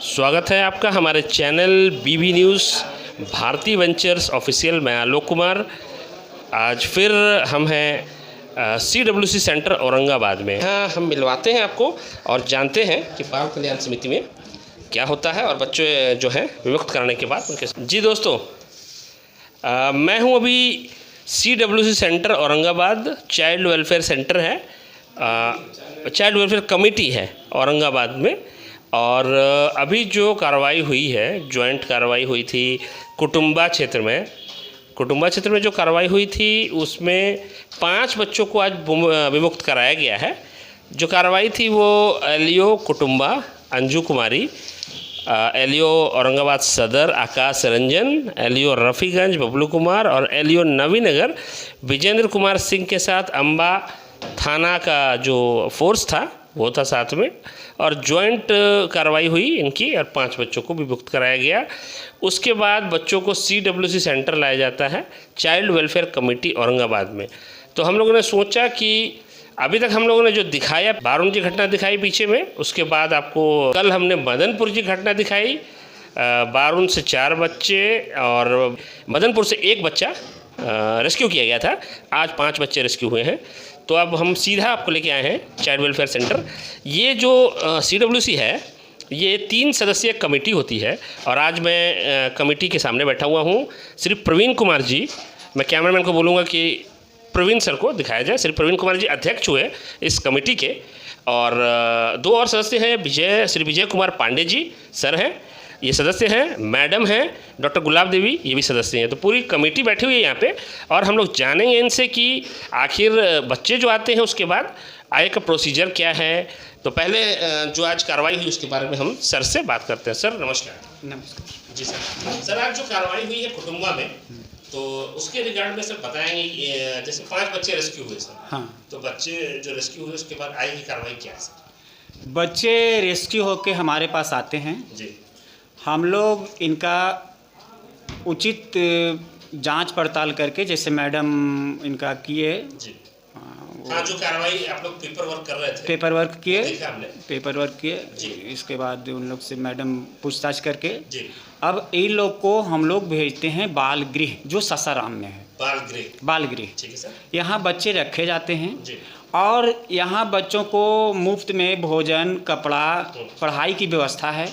स्वागत है आपका हमारे चैनल बीबी न्यूज़ भारती वेंचर्स ऑफिशियल। मैं आलोक कुमार। आज फिर हम हैं CWC सेंटर औरंगाबाद में। यहाँ हम मिलवाते हैं आपको और जानते हैं कि बाल कल्याण समिति में क्या होता है और बच्चे जो हैं विमुक्त कराने के बाद उनके। जी दोस्तों, मैं हूँ अभी CWC centre Aurangabad. Child welfare centre है, चाइल्ड वेलफेयर कमेटी है औरंगाबाद में। और अभी जो कार्रवाई हुई है, जॉइंट कार्रवाई हुई थी कुटुंबा क्षेत्र में जो कार्रवाई हुई थी उसमें 5 बच्चों को आज विमुक्त कराया गया है। जो कार्रवाई थी वो LEO कुटुंबा अंजू कुमारी, LEO औरंगाबाद सदर आकाश रंजन, LEO रफ़ीगंज बबलू कुमार और LEO नवीनगर विजेंद्र कुमार सिंह के साथ अम्बा थाना का जो फोर्स था वो था साथ में। और जॉइंट कार्रवाई हुई इनकी और 5 बच्चों को भी मुक्त कराया गया। उसके बाद बच्चों को CWC सेंटर लाया जाता है चाइल्ड वेलफेयर कमेटी औरंगाबाद में। तो हम लोगों ने सोचा कि अभी तक हम लोगों ने जो दिखाया बारून की घटना दिखाई पीछे में, उसके बाद आपको कल हमने मदनपुर की घटना दिखाई। बारून से 4 बच्चे और मदनपुर से 1 बच्चा रेस्क्यू किया गया था। आज 5 बच्चे रेस्क्यू हुए हैं। तो अब हम सीधा आपको लेके आए हैं चाइल्ड वेलफेयर सेंटर। ये जो CWC है ये 3 सदस्यीय कमेटी होती है और आज मैं कमेटी के सामने बैठा हुआ हूँ। श्री प्रवीण कुमार जी, मैं कैमरामैन को बोलूँगा कि प्रवीण सर को दिखाया जाए। श्री प्रवीण कुमार जी अध्यक्ष हुए इस कमेटी के। और 2 और सदस्य हैं, श्री विजय कुमार पांडे जी सर हैं, ये सदस्य हैं। मैडम हैं डॉक्टर गुलाब देवी, ये भी सदस्य हैं। तो पूरी कमेटी बैठी हुई है यहाँ पे और हम लोग जानेंगे इनसे कि आखिर बच्चे जो आते हैं उसके बाद आय का प्रोसीजर क्या है। तो पहले जो आज कार्रवाई हुई उसके बारे में हम सर से बात करते हैं। सर नमस्कार। नमस्कार जी सर, आज जो कार्रवाई हुई है कुटुंबा में तो उसके रिगार्ड में सर बताएंगे। जैसे 5 बच्चे रेस्क्यू हुए सर, हाँ, तो बच्चे जो रेस्क्यू हुए उसके बाद आय की कार्रवाई क्या है सर? बच्चे रेस्क्यू होके हमारे पास आते हैं। जी, हम लोग इनका उचित जांच पड़ताल करके, जैसे मैडम इनका किए, जी। हाँ, जो कार्रवाई आप लोग पेपर वर्क कर रहे थे, पेपर वर्क किए, देखा हमने। पेपर वर्क किए। जी। इसके बाद उन लोग से मैडम पूछताछ करके जी, अब इन लोग को हम लोग भेजते हैं बाल गृह, जो सासाराम में है। बाल गृह, ठीक है सर। यहाँ बच्चे रखे जाते हैं जी, और यहाँ बच्चों को मुफ्त में भोजन, कपड़ा, पढ़ाई की व्यवस्था है।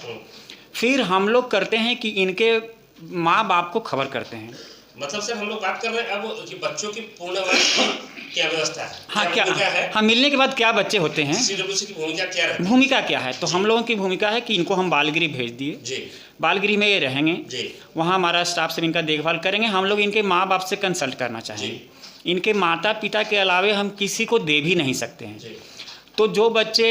फिर हम लोग करते हैं कि इनके माँ बाप को खबर करते हैं। मतलब सर हम लोग बात कर रहे हैं अब कि बच्चों की पूर्णवास की क्या व्यवस्था है, हाँ, क्या क्या है? हाँ, मिलने के बाद क्या बच्चे होते हैं, CWC की भूमिका क्या रहती है? भूमिका क्या है। तो हम लोगों की भूमिका है कि इनको हम बालगृह भेज दिए। जी, बालगृह में ये रहेंगे, जी, वहाँ हमारा स्टाफ से इनका देखभाल करेंगे। हम लोग इनके माँ बाप से कंसल्ट करना चाहेंगे। इनके माता पिता के अलावे हम किसी को दे भी नहीं सकते हैं। जी, तो जो बच्चे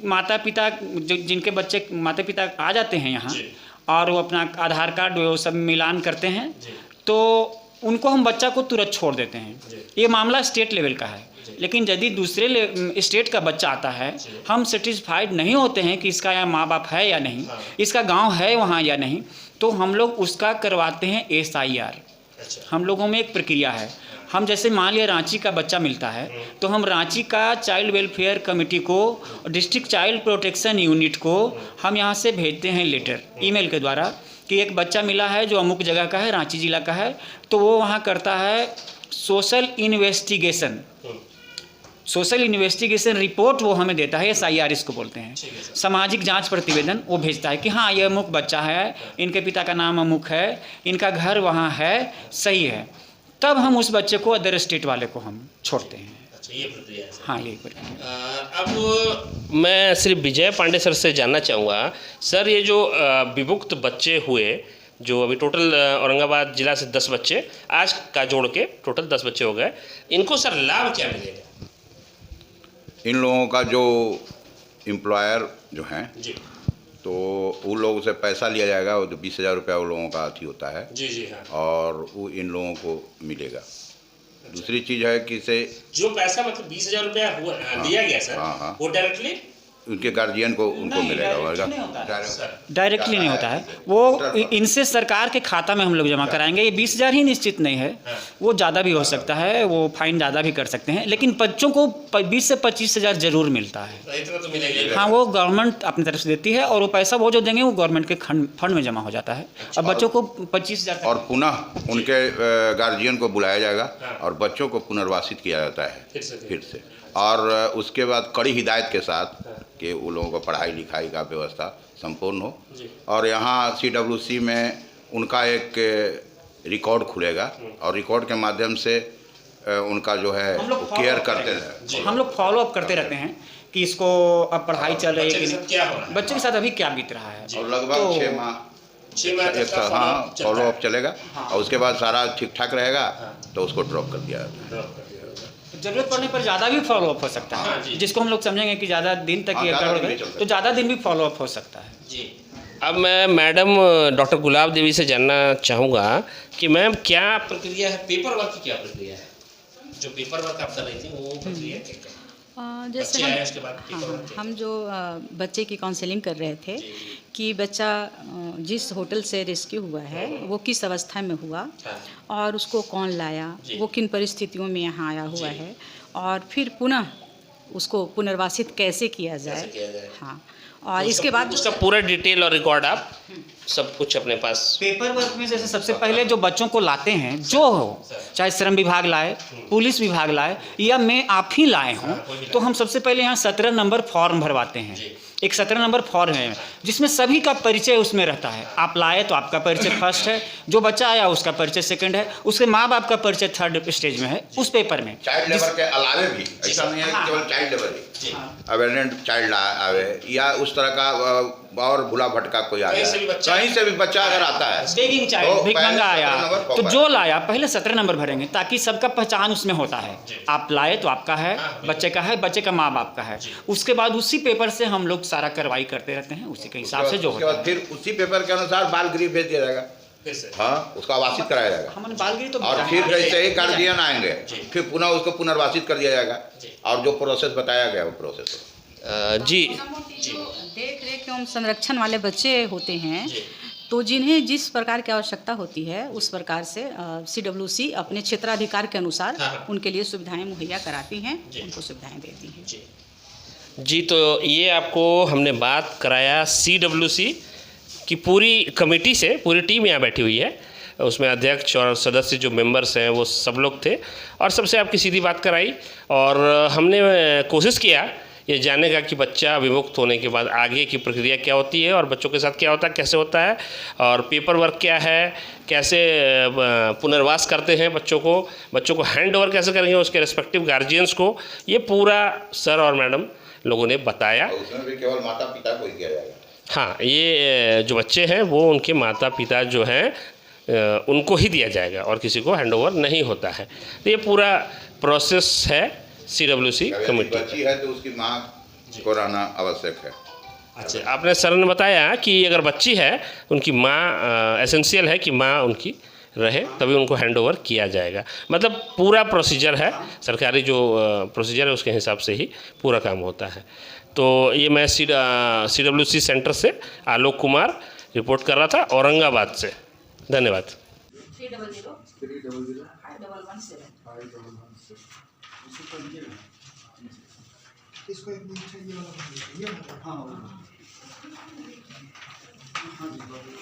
माता पिता, जिनके बच्चे माता पिता आ जाते हैं यहाँ जी, और वो अपना आधार कार्ड वो सब मिलान करते हैं, जी, तो उनको हम बच्चा को तुरंत छोड़ देते हैं। जी। ये मामला स्टेट लेवल का है। लेकिन यदि दूसरे स्टेट का बच्चा आता है, हम सेटिस्फाइड नहीं होते हैं कि इसका यहाँ माँ बाप है या नहीं, हाँ। इसका गांव है वहाँ या नहीं, तो हम लोग उसका करवाते हैं SIR। अच्छा, हम लोगों में एक प्रक्रिया है। हम जैसे मान लिया रांची का बच्चा मिलता है तो हम रांची का चाइल्ड वेलफेयर कमेटी को, डिस्ट्रिक्ट चाइल्ड प्रोटेक्शन यूनिट को हम यहाँ से भेजते हैं लेटर ईमेल के द्वारा कि एक बच्चा मिला है जो अमुक जगह का है, रांची जिला का है। तो वो वहाँ करता है social investigation, social investigation report वो हमें देता है। SIR इसको बोलते हैं, ठीक है सर। सामाजिक जांच प्रतिवेदन। वो भेजता है कि हाँ ये अमुक बच्चा है, इनके पिता का नाम अमुक है, इनका घर वहाँ है, सही है। तब हम उस बच्चे को अदर स्टेट वाले को हम छोड़ते हैं। अच्छा, ये प्रक्रिया है सर। हाँ, यही प्रक्रिया। अब मैं श्री विजय पांडे सर से जानना चाहूँगा सर, ये जो विमुक्त बच्चे हुए, जो अभी टोटल औरंगाबाद जिला से 10 बच्चे आज का जोड़ के टोटल 10 बच्चे हो गए, इनको सर लाभ क्या मिलेगा? इन लोगों का जो एम्प्लॉयर जो हैं, जी, तो उन लोगों से पैसा लिया जाएगा। वो 20,000 रुपया उन लोगों का अथी होता है जी, जी, हाँ। और वो इन लोगों को मिलेगा। दूसरी चीज़ है कि इसे जो पैसा मतलब 20,000 रुपया हुआ दिया गया सर, हाँ, हाँ। वो डायरेक्टली उनके गार्जियन को उनको मिलेगा डायरेक्टली नहीं होता है वो इनसे सरकार के खाता में हम लोग जमा कराएंगे। ये 20,000 ही निश्चित नहीं है, वो ज़्यादा भी हो सकता है, वो फाइन ज़्यादा भी कर सकते हैं, लेकिन बच्चों को 20 से 25,000 जरूर मिलता है। इतना तो मिलेगा। हाँ, वो गवर्नमेंट अपनी तरफ से देती है और वो पैसा वो जो देंगे वो गवर्नमेंट के फंड में जमा हो जाता है और बच्चों को 25,000 और पुनः उनके गार्जियन को बुलाया जाएगा और बच्चों को पुनर्वासित किया जाता है फिर से। और उसके बाद कड़ी हिदायत के साथ कि उन लोगों को पढ़ाई लिखाई का व्यवस्था संपूर्ण हो। और यहाँ CWC में उनका एक रिकॉर्ड खुलेगा और रिकॉर्ड के माध्यम से उनका जो है केयर करते रहे। हम लोग फॉलो अप करते रहते हैं कि इसको अब पढ़ाई चल रही है कि नहीं, बच्चे के साथ अभी क्या बीत रहा है। और लगभग 6 माह एक हाँ फॉलो अप चलेगा और उसके बाद सारा ठीक ठाक रहेगा तो उसको ड्रॉप कर दिया जाता है। जरूरत पड़ने पर ज़्यादा भी फॉलो अप हो सकता है, जिसको हम लोग समझेंगे कि ज़्यादा दिन तक ये तो ज़्यादा दिन भी फॉलो अप हो सकता है जी। अब मैं मैडम डॉक्टर गुलाब देवी से जानना चाहूँगा कि मैम क्या प्रक्रिया है, पेपर वर्क की क्या प्रक्रिया है? जो पेपर वर्क आप कर रही थी वो प्रक्रिया क्या? जैसे हम जो बच्चे की काउंसलिंग कर रहे थे कि बच्चा जिस होटल से रेस्क्यू हुआ है वो किस अवस्था में हुआ और उसको कौन लाया, वो किन परिस्थितियों में यहाँ आया हुआ है और फिर पुनः उसको पुनर्वासित कैसे किया जाए। हाँ, और इसके बाद उसका पूरा डिटेल और रिकॉर्ड आप सब कुछ अपने पास। पेपर वर्क में जैसे सबसे पहले जो बच्चों को लाते हैं, जो हो चाहे श्रम विभाग लाए, पुलिस विभाग लाए या मैं आप ही लाए हों, तो हम सबसे पहले यहाँ 17 नंबर फॉर्म भरवाते हैं। एक 17 नंबर फॉर्म है जिसमें सभी का परिचय उसमें रहता है। आप लाए तो आपका परिचय फर्स्ट है, जो बच्चा आया उसका परिचय सेकंड है, उसके माँ बाप का परिचय थर्ड स्टेज में है उस पेपर में। चाइल्ड लेबर के अलावे भी ऐसा नहीं है कि केवल चाइल्ड लेबर ही, अवेलेंट चाइल्ड आवे या उस तरह का और भूला भटका कोई आ गया, कहीं से भी बच्चा अगर आता है बेगिंग चाइल्ड भिखमंगा आया तो जो लाया पहले 17 नंबर भरेंगे ताकि सबका पहचान उसमें होता है। आप लाए तो आपका है, बच्चे का है, बच्चे का माँ बाप का है। उसके बाद उसी पेपर से हम लोग सारा कार्रवाई करते रहते हैं, उसी के हिसाब से जो होता है फिर उसी पेपर के अनुसार बाल गृह भेज दिया जाएगा। हाँ, उसको आवासित कराया जाएगा। हमने बाल गृह तो और फिर जैसे ही गार्जियन आएंगे फिर पुनः उसको पुनर्वासित कर दिया जाएगा और जो प्रोसेस बताया गया वो प्रोसेस जी। देख रेख एवं संरक्षण वाले बच्चे होते हैं तो जिन्हें जिस प्रकार की आवश्यकता होती है उस प्रकार से CWC अपने क्षेत्राधिकार के अनुसार उनके लिए सुविधाएं मुहैया कराती हैं, उनको सुविधाएं देती हैं जी। तो ये आपको हमने बात कराया CWC की पूरी कमेटी से, पूरी टीम यहाँ बैठी हुई है, उसमें अध्यक्ष और सदस्य जो मेंबर्स हैं वो सब लोग थे और सबसे आपकी सीधी बात कराई और हमने कोशिश किया ये जानने का कि बच्चा विमुक्त होने के बाद आगे की प्रक्रिया क्या होती है और बच्चों के साथ क्या होता है, कैसे होता है और पेपर वर्क क्या है, कैसे पुनर्वास करते हैं बच्चों को हैंड ओवर कैसे करेंगे उसके रिस्पेक्टिव गार्जियंस को, ये पूरा सर और मैडम लोगों ने बताया। उसमें भी केवल माता पिता को ही किया जाएगा। हाँ, ये जो बच्चे हैं वो उनके माता पिता जो हैं उनको ही दिया जाएगा और किसी को हैंड ओवर नहीं होता है। तो ये पूरा प्रोसेस है CWC कमेटी। बच्ची है तो उसकी माँ को रहना आवश्यक है। अच्छा, आपने सर ने बताया कि अगर बच्ची है उनकी माँ एसेंशियल है कि माँ उनकी रहे तभी उनको हैंड ओवर किया जाएगा। मतलब पूरा प्रोसीजर है, सरकारी जो प्रोसीजर है उसके हिसाब से ही पूरा काम होता है। तो ये मैं CWC सेंटर से आलोक कुमार रिपोर्ट कर रहा था औरंगाबाद से। धन्यवाद।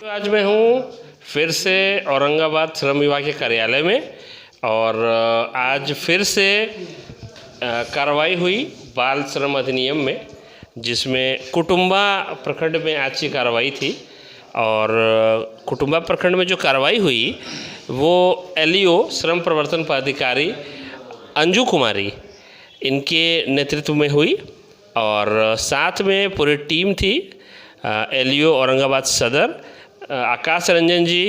तो आज मैं हूँ फिर से औरंगाबाद श्रम विभाग के कार्यालय में और आज फिर से कार्रवाई हुई बाल श्रम अधिनियम में, जिसमें कुटुंबा प्रखंड में आज की कार्रवाई थी और कुटुंबा प्रखंड में जो कार्रवाई हुई वो LEO श्रम प्रवर्तन पदाधिकारी अंजू कुमारी इनके नेतृत्व में हुई और साथ में पूरी टीम थी LEO औरंगाबाद सदर आकाश रंजन जी,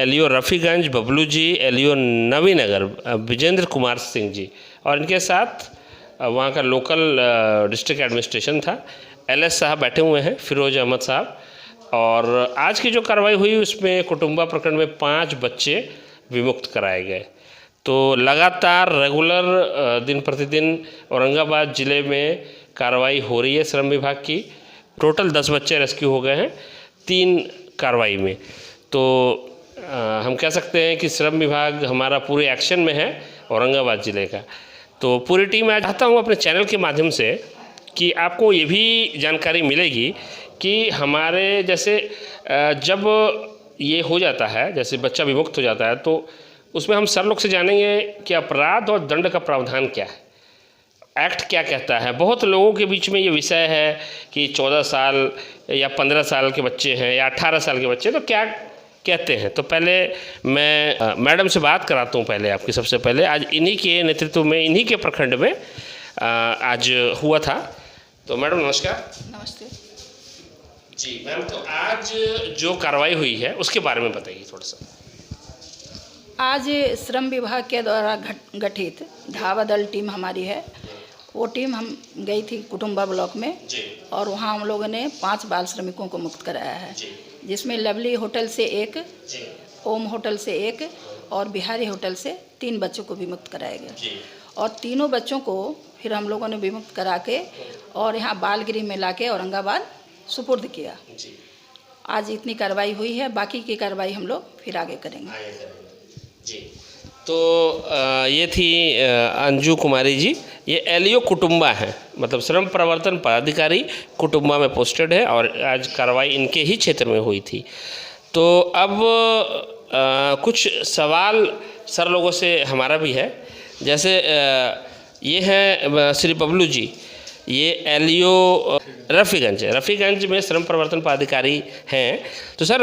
LEO रफ़ीगंज बबलू जी, LEO नवीनगर विजेंद्र कुमार सिंह जी और इनके साथ वहाँ का लोकल डिस्ट्रिक्ट एडमिनिस्ट्रेशन था, LS साहब बैठे हुए हैं, फिरोज अहमद साहब। और आज की जो कार्रवाई हुई उसमें कुटुंबा प्रखंड में 5 बच्चे विमुक्त कराए गए। तो लगातार रेगुलर दिन प्रतिदिन औरंगाबाद ज़िले में कार्रवाई हो रही है श्रम विभाग की। टोटल 10 बच्चे रेस्क्यू हो गए हैं 3 कार्रवाई में। तो हम कह सकते हैं कि श्रम विभाग हमारा पूरे एक्शन में है औरंगाबाद ज़िले का। तो पूरी टीम मैं चाहता हूँ अपने चैनल के माध्यम से कि आपको ये भी जानकारी मिलेगी कि हमारे जैसे जब ये हो जाता है, जैसे बच्चा विमुक्त हो जाता है, तो उसमें हम सर लोग से जानेंगे कि अपराध और दंड का प्रावधान क्या है, एक्ट क्या कहता है। बहुत लोगों के बीच में ये विषय है कि 14 साल या 15 साल के बच्चे हैं या 18 साल के बच्चे, तो क्या कहते हैं। तो पहले मैं मैडम से बात कराता हूँ पहले आपकी। सबसे पहले आज इन्हीं के नेतृत्व में, इन्हीं के प्रखंड में आज हुआ था। तो मैडम नमस्कार। नमस्ते जी मैम, तो आज जो कार्रवाई हुई है उसके बारे में बताइए थोड़ा सा। आज श्रम विभाग के द्वारा गठित धावा दल टीम हमारी है। वो टीम हम गई थी कुटुंबा ब्लॉक में और वहाँ हम लोगों ने 5 बाल श्रमिकों को मुक्त कराया है, जिसमें लवली होटल से 1, ओम होटल से 1 और बिहारी होटल से 3 बच्चों को भी मुक्त कराया गया। और तीनों बच्चों को फिर हम लोगों ने विमुक्त करा के और यहाँ बाल गृह में ला के औरंगाबाद सुपुर्द किया। आज इतनी कार्रवाई हुई है, बाकी की कार्रवाई हम लोग फिर आगे करेंगे। जी, तो ये थी अंजू कुमारी जी। ये एलियो कुटुंबा है, मतलब श्रम प्रवर्तन पदाधिकारी कुटुंबा में पोस्टेड है और आज कार्रवाई इनके ही क्षेत्र में हुई थी। तो अब कुछ सवाल सर लोगों से हमारा भी है। जैसे ये हैं श्री बबलू जी, ये एलियो रफ़ीगंज में श्रम प्रवर्तन पदाधिकारी हैं। तो सर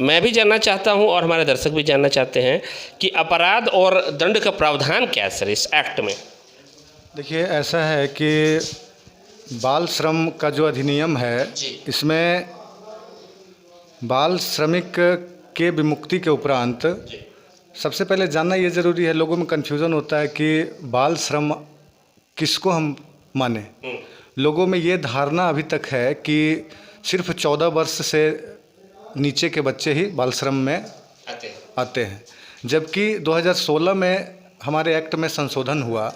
मैं भी जानना चाहता हूं और हमारे दर्शक भी जानना चाहते हैं कि अपराध और दंड का प्रावधान क्या है सर इस एक्ट में। देखिए, ऐसा है कि बाल श्रम का जो अधिनियम है, इसमें बाल श्रमिक के विमुक्ति के उपरांत सबसे पहले जानना ये ज़रूरी है, लोगों में कन्फ्यूज़न होता है कि बाल श्रम किसको हम माने। लोगों में ये धारणा अभी तक है कि सिर्फ 14 वर्ष से नीचे के बच्चे ही बाल श्रम में आते हैं, जबकि 2016 में हमारे एक्ट में संशोधन हुआ।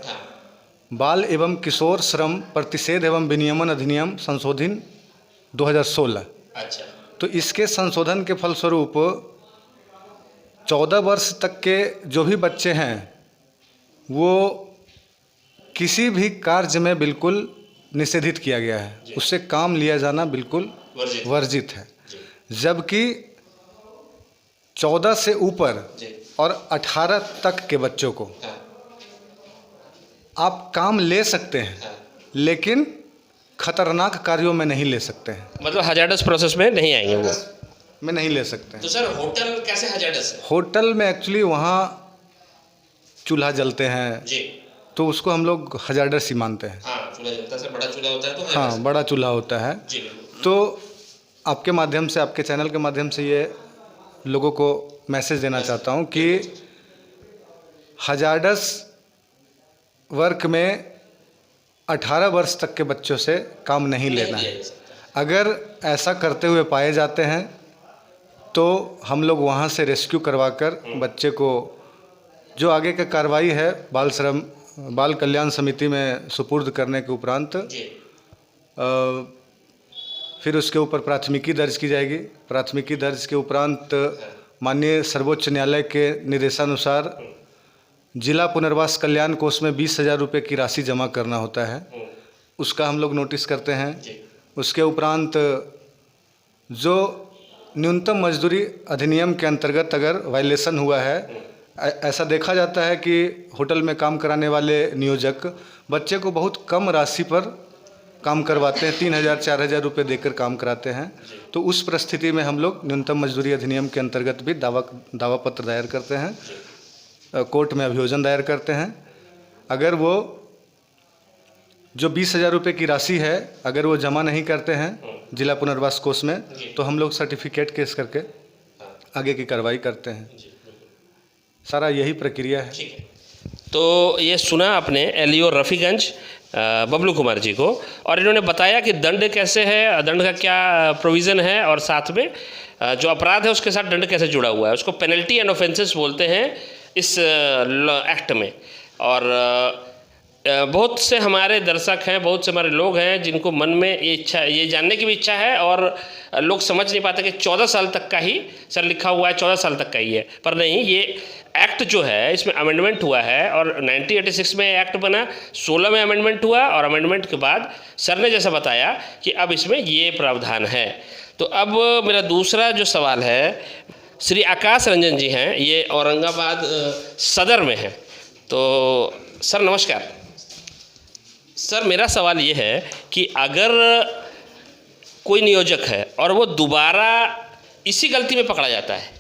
बाल एवं किशोर श्रम प्रतिषेध एवं विनियमन अधिनियम संशोधन 2016। तो इसके संशोधन के फलस्वरूप 14 वर्ष तक के जो भी बच्चे हैं वो किसी भी कार्य में बिल्कुल निषेधित किया गया है, उससे काम लिया जाना बिल्कुल वर्जित है। जबकि 14 से ऊपर और 18 तक के बच्चों को आप काम ले सकते हैं, लेकिन खतरनाक कार्यों में नहीं ले सकते हैं। मतलब हजार्डस प्रोसेस में नहीं आएंगे, वो में नहीं ले सकते हैं। तो सर होटल कैसे हजार्डस है? होटल में एक्चुअली वहाँ चूल्हा जलते हैं जी, तो उसको हम लोग हजार्डस ही मानते हैं। हाँ, चूल्हा जलता है, बड़ा चूल्हा होता है तो हाँ, बड़ा चूल्हा होता है जी। तो आपके माध्यम से, आपके चैनल के माध्यम से ये लोगों को मैसेज देना चाहता हूँ कि हजार्डस वर्क में 18 वर्ष तक के बच्चों से काम नहीं लेना है। अगर ऐसा करते हुए पाए जाते हैं तो हम लोग वहाँ से रेस्क्यू करवाकर बच्चे को, जो आगे का कार्रवाई है बाल कल्याण समिति में सुपुर्द करने के उपरांत फिर उसके ऊपर प्राथमिकी दर्ज की जाएगी। प्राथमिकी दर्ज के उपरांत माननीय सर्वोच्च न्यायालय के निर्देशानुसार जिला पुनर्वास कल्याण कोष में 20,000 रुपये की राशि जमा करना होता है, उसका हम लोग नोटिस करते हैं। उसके उपरांत जो न्यूनतम मजदूरी अधिनियम के अंतर्गत अगर वायलेशन हुआ है, ऐसा देखा जाता है कि होटल में काम कराने वाले नियोजक बच्चे को बहुत कम राशि पर काम करवाते हैं, 3,000-4,000 रुपये देकर काम कराते हैं। तो उस परिस्थिति में हम लोग न्यूनतम मजदूरी अधिनियम के अंतर्गत भी दावा पत्र दायर करते हैं, कोर्ट में अभियोजन दायर करते हैं। अगर वो जो 20,000 रुपये की राशि है अगर वो जमा नहीं करते हैं जिला पुनर्वास कोष में, तो हम लोग सर्टिफिकेट केस करके आगे की कार्रवाई करते हैं। सारा यही प्रक्रिया है। तो ये सुना आपने एलियो रफ़ीगंज बबलू कुमार जी को, और इन्होंने बताया कि दंड कैसे है, दंड का क्या प्रोविज़न है, और साथ में जो अपराध है उसके साथ दंड कैसे जुड़ा हुआ है। उसको पेनल्टी एंड ऑफेंसेस बोलते हैं इस एक्ट में। और बहुत से हमारे दर्शक हैं, बहुत से हमारे लोग हैं जिनको मन में ये इच्छा, ये जानने की भी इच्छा है, और लोग समझ नहीं पाते कि 14 साल तक का ही सर लिखा हुआ है, 14 साल तक का ही है, पर नहीं, ये एक्ट जो है इसमें अमेंडमेंट हुआ है और 1986 में एक्ट बना, 16 में अमेंडमेंट हुआ और अमेंडमेंट के बाद सर ने जैसा बताया कि अब इसमें ये प्रावधान है। तो अब मेरा दूसरा जो सवाल है, श्री आकाश रंजन जी हैं, ये औरंगाबाद सदर में हैं। तो सर नमस्कार। सर मेरा सवाल ये है कि अगर कोई नियोजक है और वो दोबारा इसी गलती में पकड़ा जाता है,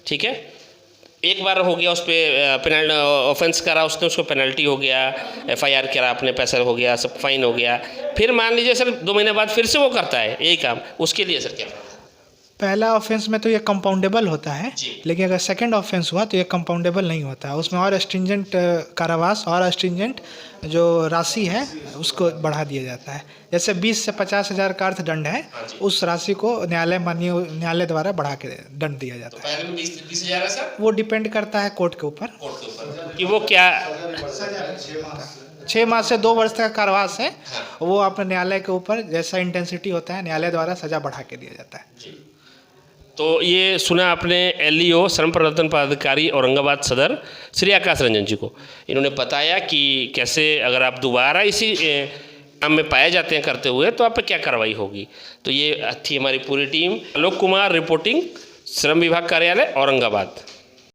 ठीक है, एक बार हो गया उस पर ऑफेंस करा उसने, उसको पेनल्टी हो गया, FIR करा, अपने पैसा हो गया, सब फाइन हो गया, फिर मान लीजिए सर 2 महीने बाद फिर से वो करता है यही काम, उसके लिए सर क्या? पहला ऑफेंस में तो ये कंपाउंडेबल होता है, लेकिन अगर सेकंड ऑफेंस हुआ तो ये कंपाउंडेबल नहीं होता है, उसमें और स्ट्रिंजेंट कारावास और स्ट्रिंजेंट जो राशि है उसको बढ़ा दिया जाता है। जैसे 20 से 50,000 का अर्थ दंड है, उस राशि को न्यायालय द्वारा बढ़ा के दंड दिया जाता है। पहले में 20,000 है सर, वो डिपेंड करता है कोर्ट के ऊपर कि वो क्या 6 माह से 2 वर्ष तक का कारावास है, वो अपने न्यायालय के ऊपर जैसा इंटेंसिटी होता है न्यायालय द्वारा सजा बढ़ा के दिया जाता है। तो ये सुना आपने LEO श्रम प्रवर्तन पदाधिकारी औरंगाबाद सदर श्री आकाश रंजन जी को, इन्होंने बताया कि कैसे अगर आप दोबारा इसी काम में पाए जाते हैं करते हुए तो आप पे क्या कार्रवाई होगी। तो ये थी हमारी पूरी टीम। आलोक कुमार रिपोर्टिंग, श्रम विभाग कार्यालय औरंगाबाद।